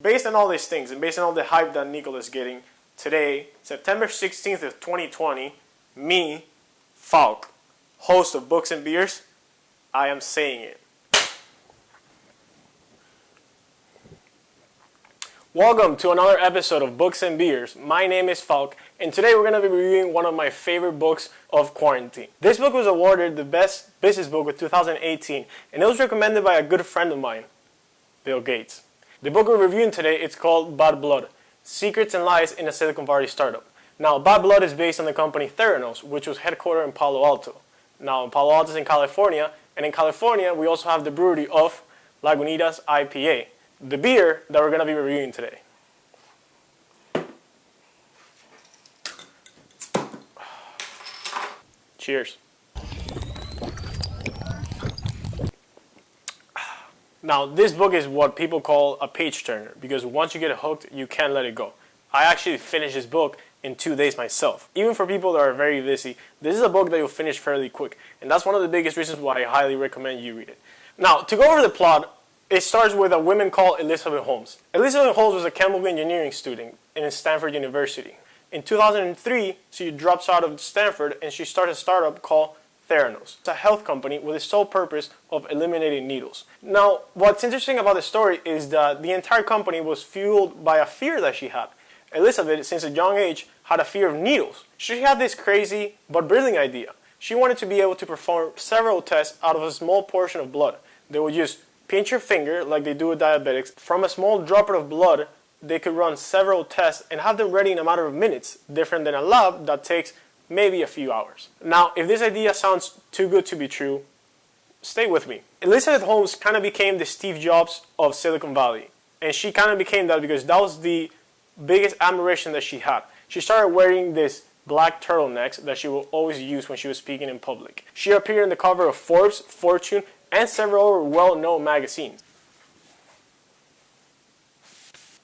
Based on all these things and based on all the hype that Nikola is getting, today, September 16th of 2020, me, Falc, host of Books and Beers, I am saying it. Welcome to another episode of Books and Beers. My name is Falc, and today we're going to be reviewing one of my favorite books of quarantine. This book was awarded the best business book of 2018, and it was recommended by a good friend of mine, Bill Gates. The book we're reviewing today is called Bad Blood, Secrets and Lies in a Silicon Valley Startup. Now, Bad Blood is based on the company Theranos, which was headquartered in Palo Alto. Now, Palo Alto is in California, and in California, we also have the brewery of Lagunitas IPA, the beer that we're going to be reviewing today. Cheers. Now, this book is what people call a page turner because once you get hooked, you can't let it go. I actually finished this book in 2 days myself. Even for people that are very busy, this is a book that you'll finish fairly quick, and that's one of the biggest reasons why I highly recommend you read it. Now, to go over the plot, it starts with a woman called Elizabeth Holmes. Elizabeth Holmes was a chemical engineering student in Stanford University. In 2003, she drops out of Stanford and she started a startup called Theranos. It's a health company with the sole purpose of eliminating needles. Now, what's interesting about the story is that the entire company was fueled by a fear that she had. Elizabeth, since a young age, had a fear of needles. She had this crazy but brilliant idea. She wanted to be able to perform several tests out of a small portion of blood. They would just pinch your finger, like they do with diabetics. From a small droplet of blood, they could run several tests and have them ready in a matter of minutes, different than a lab that takes maybe a few hours. Now, if this idea sounds too good to be true, stay with me. Elizabeth Holmes kind of became the Steve Jobs of Silicon Valley. And she kind of became that because that was the biggest admiration that she had. She started wearing this black turtlenecks that she will always use when she was speaking in public. She appeared on the cover of Forbes, Fortune, and several other well-known magazines.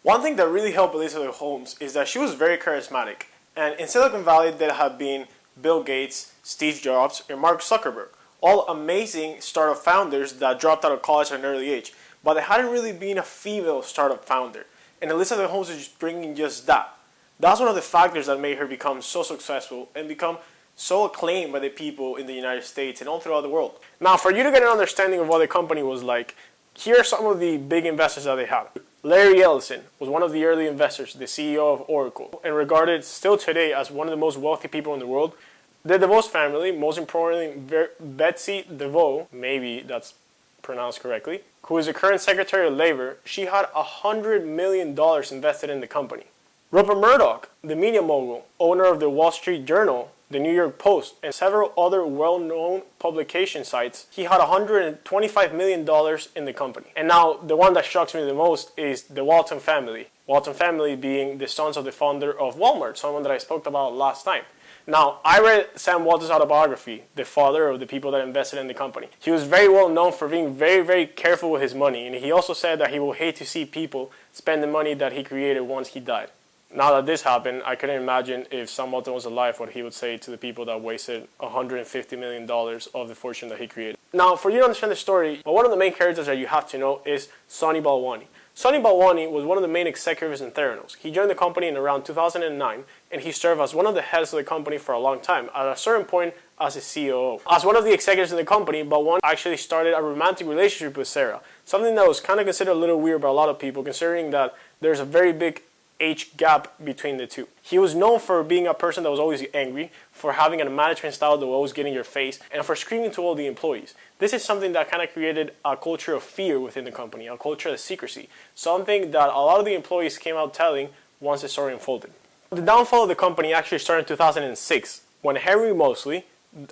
One thing that really helped Elizabeth Holmes is that she was very charismatic. And in Silicon Valley, there have been Bill Gates, Steve Jobs, and Mark Zuckerberg, all amazing startup founders that dropped out of college at an early age. But there hadn't really been a female startup founder. And Elizabeth Holmes is just bringing just that. That's one of the factors that made her become so successful and become so acclaimed by the people in the United States and all throughout the world. Now, for you to get an understanding of what the company was like, here are some of the big investors that they had. Larry Ellison was one of the early investors, the CEO of Oracle, and regarded still today as one of the most wealthy people in the world. The DeVos family, most importantly, Betsy DeVos, maybe that's pronounced correctly, who is the current Secretary of Labor, she had $100 million invested in the company. Rupert Murdoch, the media mogul, owner of the Wall Street Journal, the New York Post, and several other well-known publication sites, he had $125 million in the company. And now, the one that shocks me the most is the Walton family. Walton family being the sons of the founder of Walmart, someone that I spoke about last time. Now, I read Sam Walton's autobiography, the father of the people that invested in the company. He was very well known for being very, very careful with his money, and he also said that he will hate to see people spend the money that he created once he died. Now that this happened, I couldn't imagine if Sam Walton was alive what he would say to the people that wasted $150 million of the fortune that he created. Now, for you to understand the story, one of the main characters that you have to know is Sonny Balwani. Sonny Balwani was one of the main executives in Theranos. He joined the company in around 2009, and he served as one of the heads of the company for a long time, at a certain point as a COO. As one of the executives in the company, Balwani actually started a romantic relationship with Sarah, something that was kind of considered a little weird by a lot of people, considering that there's a very big age gap between the two. He was known for being a person that was always angry, for having a management style that would always get in your face, and for screaming to all the employees. This is something that kind of created a culture of fear within the company, a culture of secrecy, something that a lot of the employees came out telling once the story unfolded. The downfall of the company actually started in 2006, when Henry Moseley,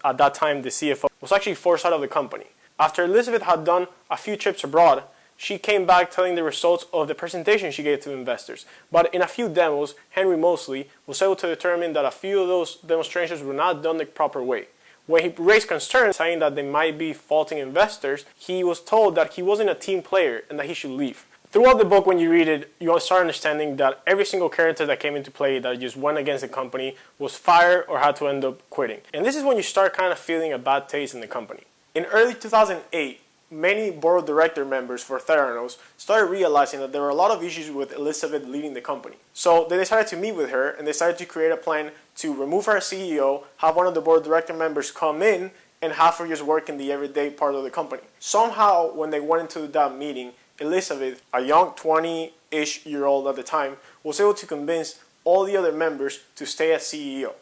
at that time the CFO, was actually forced out of the company. After Elizabeth had done a few trips abroad, she came back telling the results of the presentation she gave to investors. But in a few demos, Henry Moseley was able to determine that a few of those demonstrations were not done the proper way. When he raised concerns saying that they might be faulting investors, he was told that he wasn't a team player and that he should leave. Throughout the book, when you read it, you'll start understanding that every single character that came into play that just went against the company was fired or had to end up quitting. And this is when you start kind of feeling a bad taste in the company. In early 2008, many board of director members for Theranos started realizing that there were a lot of issues with Elizabeth leading the company. So they decided to meet with her and decided to create a plan to remove her as CEO, have one of the board of director members come in, and have her just work in the everyday part of the company. Somehow, when they went into that meeting, Elizabeth, a young 20-ish year old at the time, was able to convince all the other members to stay as CEO.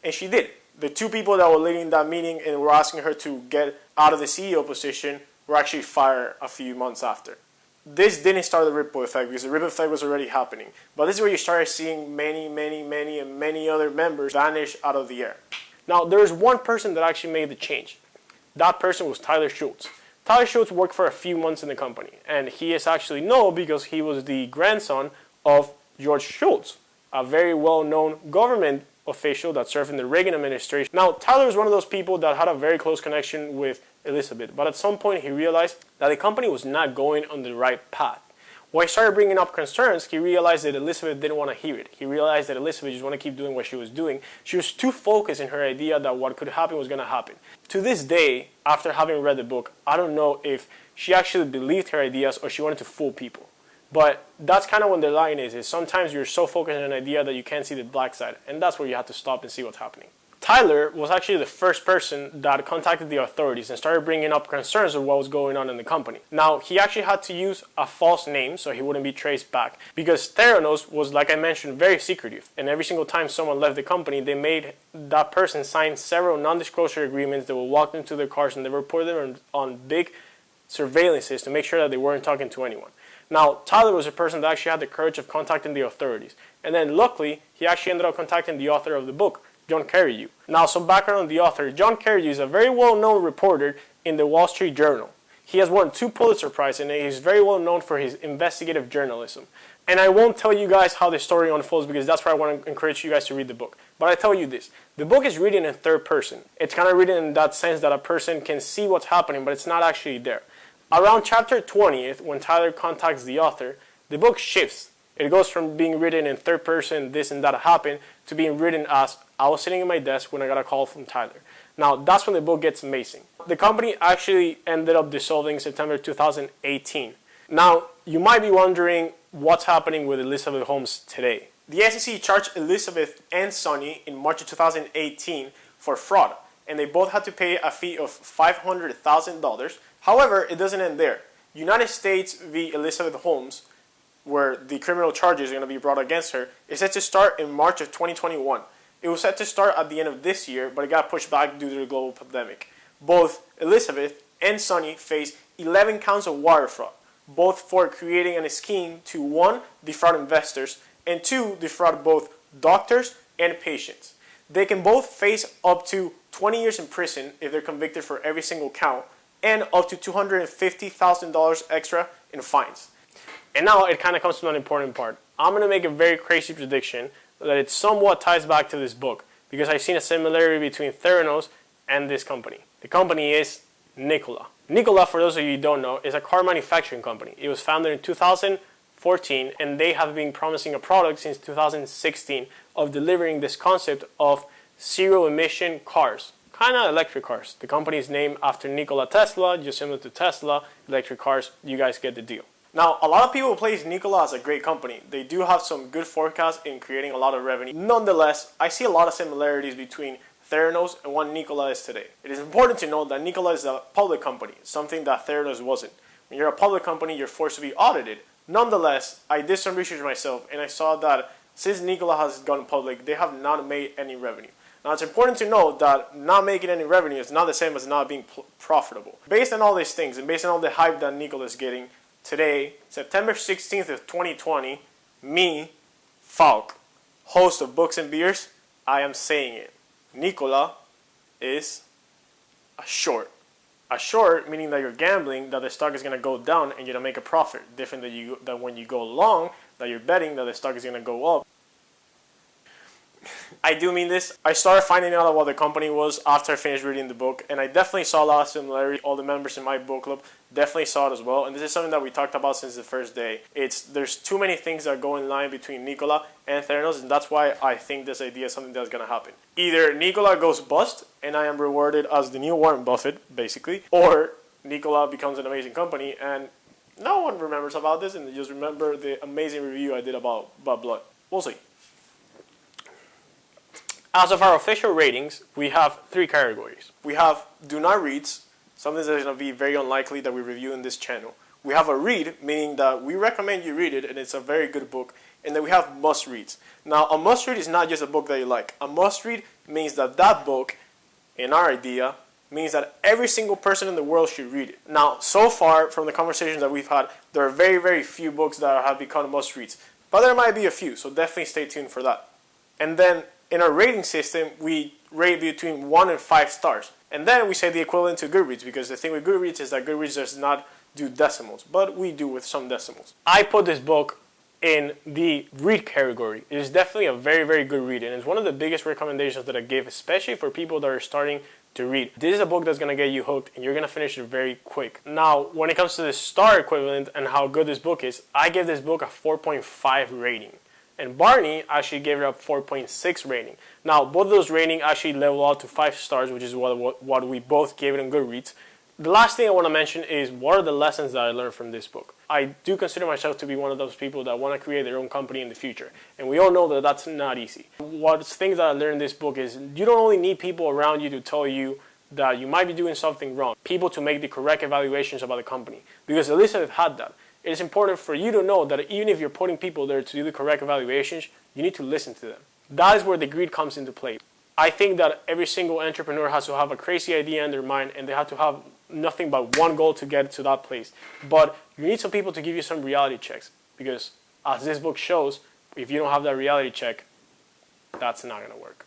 And she did. The two people that were leading that meeting and were asking her to get out of the CEO position were actually fired a few months after. This didn't start the ripple effect because the ripple effect was already happening. But this is where you started seeing many other members vanish out of the air. Now, there is one person that actually made the change. That person was Tyler Schultz. Tyler Schultz worked for a few months in the company, and he is actually known because he was the grandson of George Schultz, a very well-known government official that served in the Reagan administration. Now, Tyler was one of those people that had a very close connection with Elizabeth, but at some point he realized that the company was not going on the right path. When he started bringing up concerns, he realized that Elizabeth didn't want to hear it. He realized that Elizabeth just wanted to keep doing what she was doing. She was too focused in her idea that what could happen was going to happen. To this day, after having read the book, I don't know if she actually believed her ideas or she wanted to fool people. But that's kind of when the line is sometimes you're so focused on an idea that you can't see the black side, and that's where you have to stop and see what's happening. Tyler was actually the first person that contacted the authorities and started bringing up concerns of what was going on in the company. Now, he actually had to use a false name so he wouldn't be traced back because Theranos was, like I mentioned, very secretive. And every single time someone left the company, they made that person sign several non-disclosure agreements that would walk them to their cars and they reported them on big surveillances to make sure that they weren't talking to anyone. Now, Tyler was a person that actually had the courage of contacting the authorities. And then, luckily, he actually ended up contacting the author of the book, John Carreyrou. Now, some background on the author. John Carreyrou is a very well-known reporter in the Wall Street Journal. He has won 2 Pulitzer Prizes and he's very well known for his investigative journalism. And I won't tell you guys how the story unfolds because that's why I want to encourage you guys to read the book. But I tell you this, the book is written in third person. It's kind of written in that sense that a person can see what's happening, but it's not actually there. Around chapter 20th, when Tyler contacts the author, the book shifts. It goes from being written in third person, this and that happened, to being written as, I was sitting at my desk when I got a call from Tyler. Now, that's when the book gets amazing. The company actually ended up dissolving in September 2018. Now, you might be wondering what's happening with Elizabeth Holmes today. The SEC charged Elizabeth and Sonny in March of 2018 for fraud, and they both had to pay a fee of $500,000. However, it doesn't end there. United States v. Elizabeth Holmes, where the criminal charges are going to be brought against her, is set to start in March of 2021. It was set to start at the end of this year, but it got pushed back due to the global pandemic. Both Elizabeth and Sonny face 11 counts of wire fraud, both for creating a scheme to 1. Defraud investors, and 2. Defraud both doctors and patients. They can both face up to 20 years in prison if they're convicted for every single count, and up to $250,000 extra in fines. And now it kind of comes to an important part. I'm going to make a very crazy prediction that it somewhat ties back to this book because I've seen a similarity between Theranos and this company. The company is Nikola. Nikola, for those of you who don't know, is a car manufacturing company. It was founded in 2014 and they have been promising a product since 2016 of delivering this concept of zero emission cars. Kind of electric cars. The company is named after Nikola Tesla, just similar to Tesla. Electric cars, you guys get the deal. Now, a lot of people place Nikola as a great company. They do have some good forecasts in creating a lot of revenue. Nonetheless, I see a lot of similarities between Theranos and what Nikola is today. It is important to note that Nikola is a public company, something that Theranos wasn't. When you're a public company, you're forced to be audited. Nonetheless, I did some research myself and I saw that since Nikola has gone public, they have not made any revenue. Now, it's important to note that not making any revenue is not the same as not being profitable. Based on all these things and based on all the hype that Nikola is getting, today, September 16th of 2020, me, Falc, host of Books and Beers, I am saying it. Nikola is a short. A short meaning that you're gambling that the stock is going to go down and you're going to make a profit. Different than when you go long, that you're betting that the stock is going to go up. I do mean this. I started finding out what the company was after I finished reading the book, and I definitely saw a lot of similarity. All the members in my book club definitely saw it as well, and this is something that we talked about since the first day. There's too many things that go in line between Nikola and Theranos, and that's why I think this idea is something that's going to happen. Either Nikola goes bust, and I am rewarded as the new Warren Buffett, basically, or Nikola becomes an amazing company, and no one remembers about this, and they just remember the amazing review I did about blood. We'll see. As of our official ratings, we have 3 categories. We have do not reads, something that is going to be very unlikely that we review in this channel. We have a read, meaning that we recommend you read it, and it's a very good book. And then we have must reads. Now, a must read is not just a book that you like. A must read means that that book, in our idea, means that every single person in the world should read it. Now, so far from the conversations that we've had, there are very, very few books that have become must reads. But there might be a few, so definitely stay tuned for that. And then in our rating system, we rate between 1 and 5 stars. And then we say the equivalent to Goodreads, because the thing with Goodreads is that Goodreads does not do decimals, but we do with some decimals. I put this book in the read category. It is definitely a very, very good read, and it's one of the biggest recommendations that I give, especially for people that are starting to read. This is a book that's going to get you hooked, and you're going to finish it very quick. Now, when it comes to the star equivalent and how good this book is, I give this book a 4.5 rating. And Barney actually gave it a 4.6 rating. Now, both of those ratings actually level out to 5 stars, which is what we both gave it on Goodreads. The last thing I want to mention is what are the lessons that I learned from this book. I do consider myself to be one of those people that want to create their own company in the future. And we all know that that's not easy. What things that I learned in this book is you don't only need people around you to tell you that you might be doing something wrong. People to make the correct evaluations about the company. Because at least I've had that. It is important for you to know that even if you're putting people there to do the correct evaluations, you need to listen to them. That is where the greed comes into play. I think that every single entrepreneur has to have a crazy idea in their mind, and they have to have nothing but one goal to get to that place. But you need some people to give you some reality checks, because as this book shows, if you don't have that reality check, that's not going to work.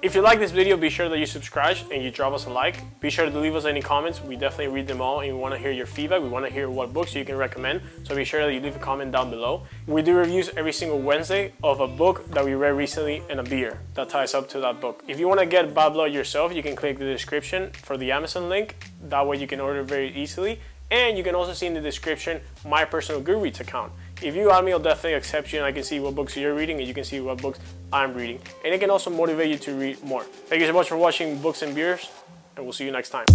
If you like this video, be sure that you subscribe and you drop us a like. Be sure to leave us any comments. We definitely read them all, and we want to hear your feedback. We want to hear what books you can recommend, so be sure that you leave a comment down below. We do reviews every single Wednesday of a book that we read recently and a beer that ties up to that book. If you want to get Bad Blood yourself, you can click the description for the Amazon link. That way you can order very easily. And you can also see in the description my personal Goodreads account. If you add me, I'll definitely accept you, and I can see what books you're reading, and you can see what books I'm reading. And it can also motivate you to read more. Thank you so much for watching Books and Beers, and we'll see you next time.